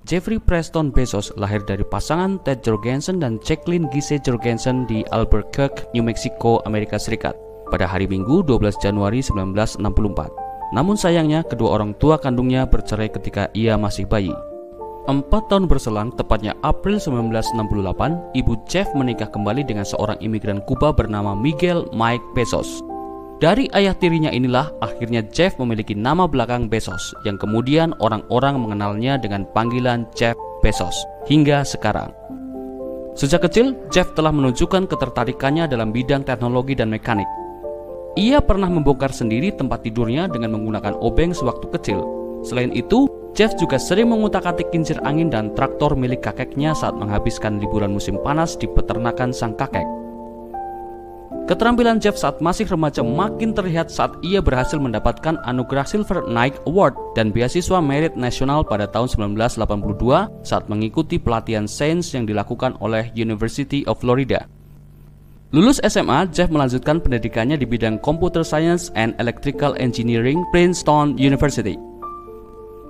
Jeffrey Preston Bezos lahir dari pasangan Ted Jorgensen dan Jacqueline Gise Jorgensen di Albuquerque, New Mexico, Amerika Serikat pada hari Minggu 12 Januari 1964. Namun sayangnya kedua orang tua kandungnya bercerai ketika ia masih bayi. 4 tahun berselang, tepatnya April 1968, ibu Jeff menikah kembali dengan seorang imigran Kuba bernama Miguel Mike Bezos. Dari ayah tirinya inilah akhirnya Jeff memiliki nama belakang Bezos, yang kemudian orang-orang mengenalnya dengan panggilan Jeff Bezos hingga sekarang. Sejak kecil, Jeff telah menunjukkan ketertarikannya dalam bidang teknologi dan mekanik. Ia pernah membongkar sendiri tempat tidurnya dengan menggunakan obeng sewaktu kecil. Selain itu, Jeff juga sering mengutak-atik kincir angin dan traktor milik kakeknya saat menghabiskan liburan musim panas di peternakan sang kakek. Keterampilan Jeff saat masih remaja makin terlihat saat ia berhasil mendapatkan anugerah Silver Knight Award dan beasiswa Merit Nasional pada tahun 1982 saat mengikuti pelatihan sains yang dilakukan oleh University of Florida. Lulus SMA, Jeff melanjutkan pendidikannya di bidang Computer Science and Electrical Engineering, Princeton University.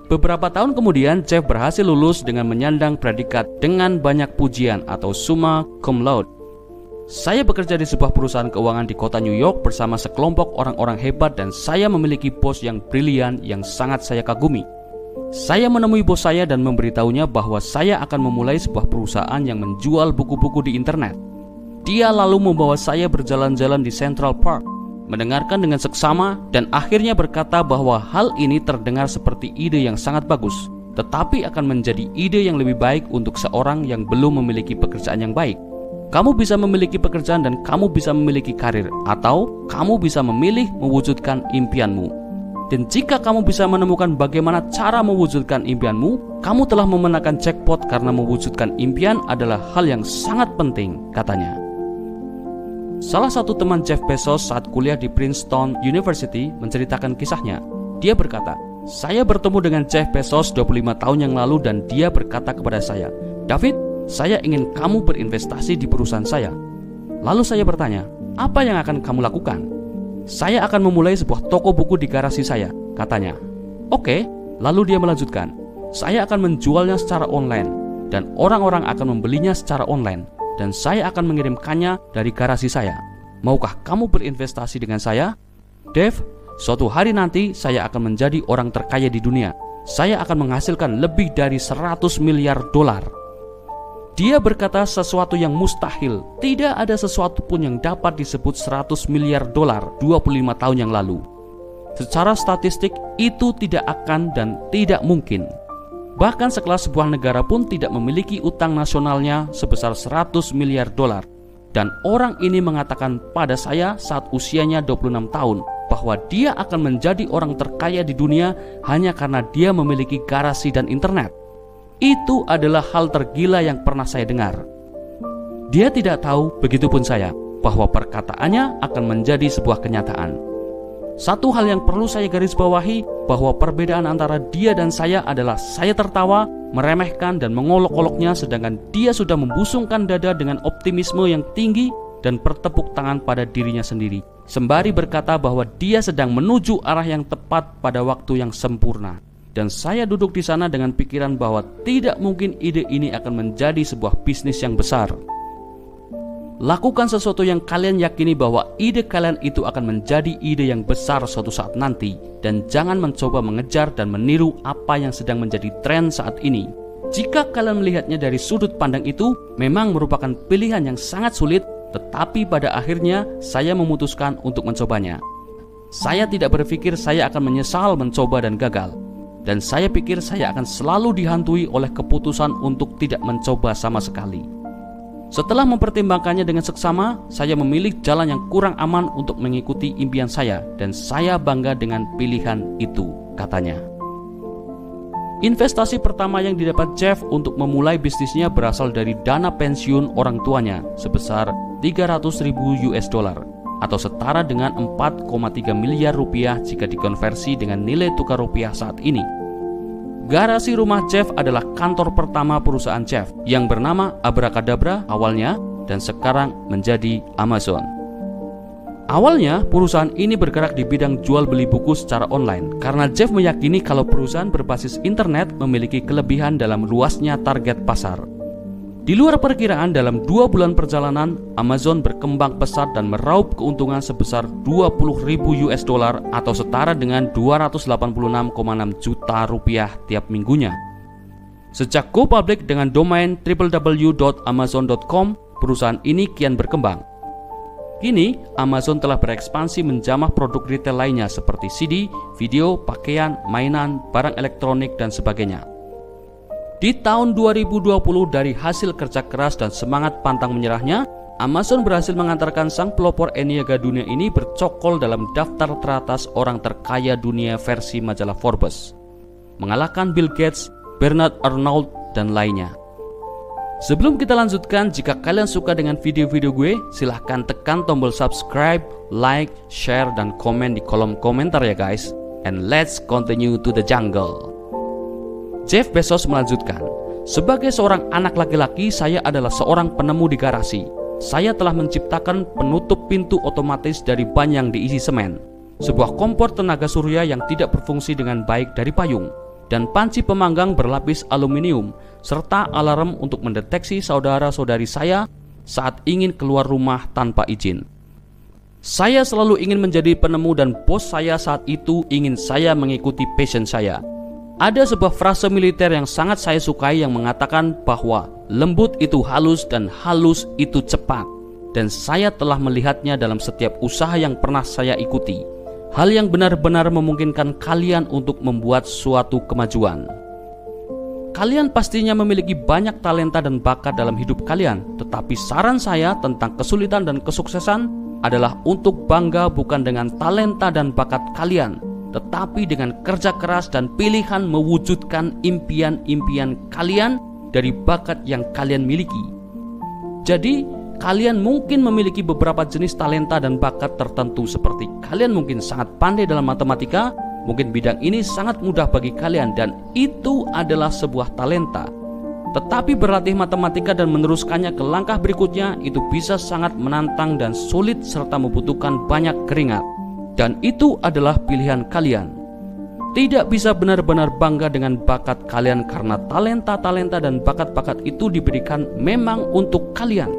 Beberapa tahun kemudian, Jeff berhasil lulus dengan menyandang predikat dengan banyak pujian atau summa cum laude. Saya bekerja di sebuah perusahaan keuangan di kota New York bersama sekelompok orang-orang hebat dan saya memiliki bos yang brilian yang sangat saya kagumi. Saya menemui bos saya dan memberitahunya bahwa saya akan memulai sebuah perusahaan yang menjual buku-buku di internet. Dia lalu membawa saya berjalan-jalan di Central Park, mendengarkan dengan seksama dan akhirnya berkata bahwa hal ini terdengar seperti ide yang sangat bagus, tetapi akan menjadi ide yang lebih baik untuk seorang yang belum memiliki pekerjaan yang baik. Kamu bisa memiliki pekerjaan dan kamu bisa memiliki karir, atau kamu bisa memilih mewujudkan impianmu. Dan jika kamu bisa menemukan bagaimana cara mewujudkan impianmu, kamu telah memenangkan jackpot karena mewujudkan impian adalah hal yang sangat penting, katanya. Salah satu teman Jeff Bezos saat kuliah di Princeton University menceritakan kisahnya. Dia berkata, "Saya bertemu dengan Jeff Bezos 25 tahun yang lalu dan dia berkata kepada saya, 'David, saya ingin kamu berinvestasi di perusahaan saya.' Lalu saya bertanya, 'Apa yang akan kamu lakukan?' 'Saya akan memulai sebuah toko buku di garasi saya,' katanya. 'Oke,' lalu dia melanjutkan, 'Saya akan menjualnya secara online dan orang-orang akan membelinya secara online dan saya akan mengirimkannya dari garasi saya. Maukah kamu berinvestasi dengan saya?' 'Dev, suatu hari nanti saya akan menjadi orang terkaya di dunia. Saya akan menghasilkan lebih dari 100 miliar dolar.' Dia berkata sesuatu yang mustahil. Tidak ada sesuatu pun yang dapat disebut 100 miliar dolar 25 tahun yang lalu. Secara statistik itu tidak akan dan tidak mungkin. Bahkan sekelas sebuah negara pun tidak memiliki utang nasionalnya sebesar 100 miliar dolar. Dan orang ini mengatakan pada saya saat usianya 26 tahun bahwa dia akan menjadi orang terkaya di dunia hanya karena dia memiliki garasi dan internet. Itu adalah hal tergila yang pernah saya dengar. Dia tidak tahu, begitupun saya, bahwa perkataannya akan menjadi sebuah kenyataan. Satu hal yang perlu saya garis bawahi, bahwa perbedaan antara dia dan saya adalah saya tertawa, meremehkan dan mengolok-oloknya, sedangkan dia sudah membusungkan dada dengan optimisme yang tinggi dan bertepuk tangan pada dirinya sendiri, sembari berkata bahwa dia sedang menuju arah yang tepat pada waktu yang sempurna. Dan saya duduk di sana dengan pikiran bahwa tidak mungkin ide ini akan menjadi sebuah bisnis yang besar. Lakukan sesuatu yang kalian yakini bahwa ide kalian itu akan menjadi ide yang besar suatu saat nanti. Dan jangan mencoba mengejar dan meniru apa yang sedang menjadi tren saat ini. Jika kalian melihatnya dari sudut pandang itu, memang merupakan pilihan yang sangat sulit, tetapi pada akhirnya saya memutuskan untuk mencobanya. Saya tidak berpikir saya akan menyesal mencoba dan gagal. Dan saya pikir saya akan selalu dihantui oleh keputusan untuk tidak mencoba sama sekali. Setelah mempertimbangkannya dengan seksama, saya memilih jalan yang kurang aman untuk mengikuti impian saya. Dan saya bangga dengan pilihan itu, katanya. Investasi pertama yang didapat Jeff untuk memulai bisnisnya berasal dari dana pensiun orang tuanya sebesar 300.000 US dollar atau setara dengan 4,3 miliar rupiah jika dikonversi dengan nilai tukar rupiah saat ini. Garasi rumah Jeff adalah kantor pertama perusahaan Jeff yang bernama Abracadabra awalnya dan sekarang menjadi Amazon. Awalnya, perusahaan ini bergerak di bidang jual beli buku secara online karena Jeff meyakini kalau perusahaan berbasis internet memiliki kelebihan dalam luasnya target pasar. Di luar perkiraan, dalam 2 bulan perjalanan, Amazon berkembang pesat dan meraup keuntungan sebesar 20.000 US dollar atau setara dengan 286,6 juta rupiah tiap minggunya. Sejak go public dengan domain www.amazon.com, perusahaan ini kian berkembang. Kini, Amazon telah berekspansi menjamah produk retail lainnya seperti CD, video, pakaian, mainan, barang elektronik, dan sebagainya. Di tahun 2020, dari hasil kerja keras dan semangat pantang menyerahnya, Amazon berhasil mengantarkan sang pelopor Eniaga dunia ini bercokol dalam daftar teratas orang terkaya dunia versi majalah Forbes, mengalahkan Bill Gates, Bernard Arnault, dan lainnya. Sebelum kita lanjutkan, jika kalian suka dengan video-video gue, silahkan tekan tombol subscribe, like, share, dan komen di kolom komentar ya guys. And let's continue to the jungle. Jeff Bezos melanjutkan, sebagai seorang anak laki-laki, saya adalah seorang penemu di garasi. Saya telah menciptakan penutup pintu otomatis dari ban yang diisi semen, sebuah kompor tenaga surya yang tidak berfungsi dengan baik dari payung, dan panci pemanggang berlapis aluminium, serta alarm untuk mendeteksi saudara-saudari saya saat ingin keluar rumah tanpa izin. Saya selalu ingin menjadi penemu dan bos saya saat itu ingin saya mengikuti passion saya. Ada sebuah frase militer yang sangat saya sukai yang mengatakan bahwa lembut itu halus dan halus itu cepat. Dan saya telah melihatnya dalam setiap usaha yang pernah saya ikuti. Hal yang benar-benar memungkinkan kalian untuk membuat suatu kemajuan. Kalian pastinya memiliki banyak talenta dan bakat dalam hidup kalian, tetapi saran saya tentang kesulitan dan kesuksesan adalah untuk bangga bukan dengan talenta dan bakat kalian, tetapi dengan kerja keras dan pilihan mewujudkan impian-impian kalian dari bakat yang kalian miliki. Jadi, kalian mungkin memiliki beberapa jenis talenta dan bakat tertentu, seperti kalian mungkin sangat pandai dalam matematika, mungkin bidang ini sangat mudah bagi kalian dan itu adalah sebuah talenta. Tetapi berlatih matematika dan meneruskannya ke langkah berikutnya itu bisa sangat menantang dan sulit serta membutuhkan banyak keringat. Dan itu adalah pilihan kalian. Tidak bisa benar-benar bangga dengan bakat kalian karena talenta-talenta dan bakat-bakat itu diberikan memang untuk kalian.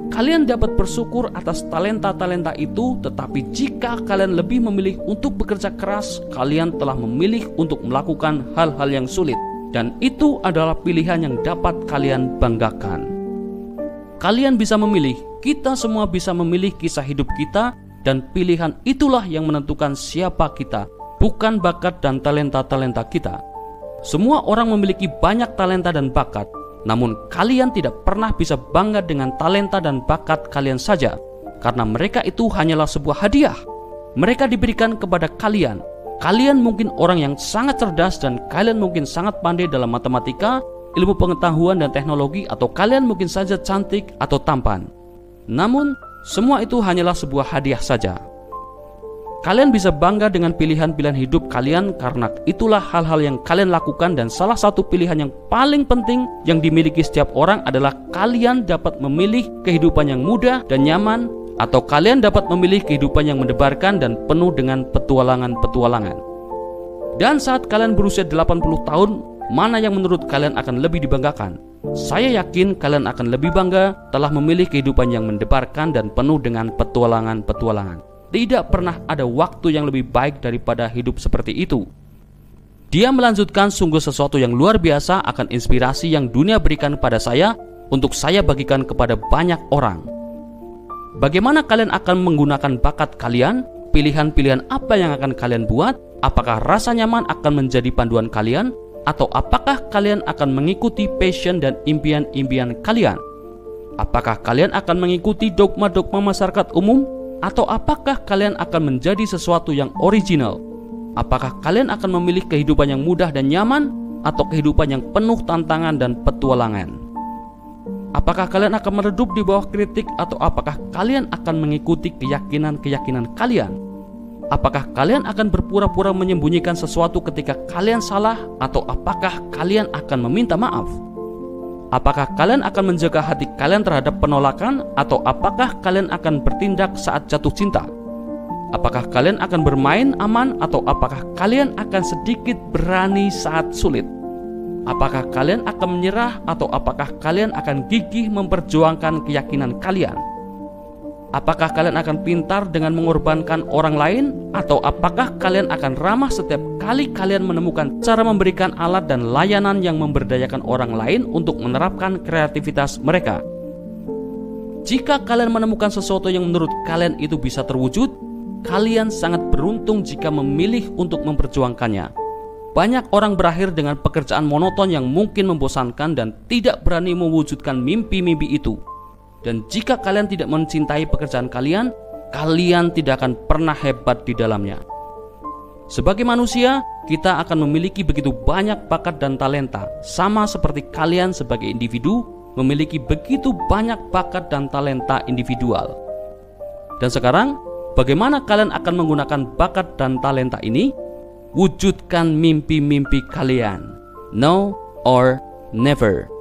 Kalian dapat bersyukur atas talenta-talenta itu, tetapi jika kalian lebih memilih untuk bekerja keras, kalian telah memilih untuk melakukan hal-hal yang sulit. Dan itu adalah pilihan yang dapat kalian banggakan. Kalian bisa memilih, kita semua bisa memilih kisah hidup kita, dan pilihan itulah yang menentukan siapa kita, bukan bakat dan talenta-talenta kita. Semua orang memiliki banyak talenta dan bakat, namun kalian tidak pernah bisa bangga dengan talenta dan bakat kalian saja, karena mereka itu hanyalah sebuah hadiah. Mereka diberikan kepada kalian. Kalian mungkin orang yang sangat cerdas dan kalian mungkin sangat pandai dalam matematika, ilmu pengetahuan dan teknologi, atau kalian mungkin saja cantik atau tampan. Namun, semua itu hanyalah sebuah hadiah saja. Kalian bisa bangga dengan pilihan-pilihan hidup kalian karena itulah hal-hal yang kalian lakukan, dan salah satu pilihan yang paling penting yang dimiliki setiap orang adalah kalian dapat memilih kehidupan yang mudah dan nyaman, atau kalian dapat memilih kehidupan yang mendebarkan dan penuh dengan petualangan-petualangan. Dan saat kalian berusia 80 tahun, mana yang menurut kalian akan lebih dibanggakan? Saya yakin kalian akan lebih bangga telah memilih kehidupan yang mendebarkan dan penuh dengan petualangan-petualangan. Tidak pernah ada waktu yang lebih baik daripada hidup seperti itu. Dia melanjutkan, sungguh sesuatu yang luar biasa akan inspirasi yang dunia berikan pada saya untuk saya bagikan kepada banyak orang. Bagaimana kalian akan menggunakan bakat kalian? Pilihan-pilihan apa yang akan kalian buat? Apakah rasa nyaman akan menjadi panduan kalian? Atau apakah kalian akan mengikuti passion dan impian-impian kalian? Apakah kalian akan mengikuti dogma-dogma masyarakat umum? Atau apakah kalian akan menjadi sesuatu yang original? Apakah kalian akan memilih kehidupan yang mudah dan nyaman? Atau kehidupan yang penuh tantangan dan petualangan? Apakah kalian akan meredup di bawah kritik? Atau apakah kalian akan mengikuti keyakinan-keyakinan kalian? Apakah kalian akan berpura-pura menyembunyikan sesuatu ketika kalian salah? Atau apakah kalian akan meminta maaf? Apakah kalian akan menjaga hati kalian terhadap penolakan, atau apakah kalian akan bertindak saat jatuh cinta? Apakah kalian akan bermain aman, atau apakah kalian akan sedikit berani saat sulit? Apakah kalian akan menyerah, atau apakah kalian akan gigih memperjuangkan keyakinan kalian? Apakah kalian akan pintar dengan mengorbankan orang lain, atau apakah kalian akan ramah setiap kali kalian menemukan cara memberikan alat dan layanan yang memberdayakan orang lain untuk menerapkan kreativitas mereka? Jika kalian menemukan sesuatu yang menurut kalian itu bisa terwujud, kalian sangat beruntung jika memilih untuk memperjuangkannya. Banyak orang berakhir dengan pekerjaan monoton yang mungkin membosankan dan tidak berani mewujudkan mimpi-mimpi itu. Dan jika kalian tidak mencintai pekerjaan kalian, kalian tidak akan pernah hebat di dalamnya. Sebagai manusia, kita akan memiliki begitu banyak bakat dan talenta, sama seperti kalian sebagai individu memiliki begitu banyak bakat dan talenta individual. Dan sekarang, bagaimana kalian akan menggunakan bakat dan talenta ini? Wujudkan mimpi-mimpi kalian. Now or never.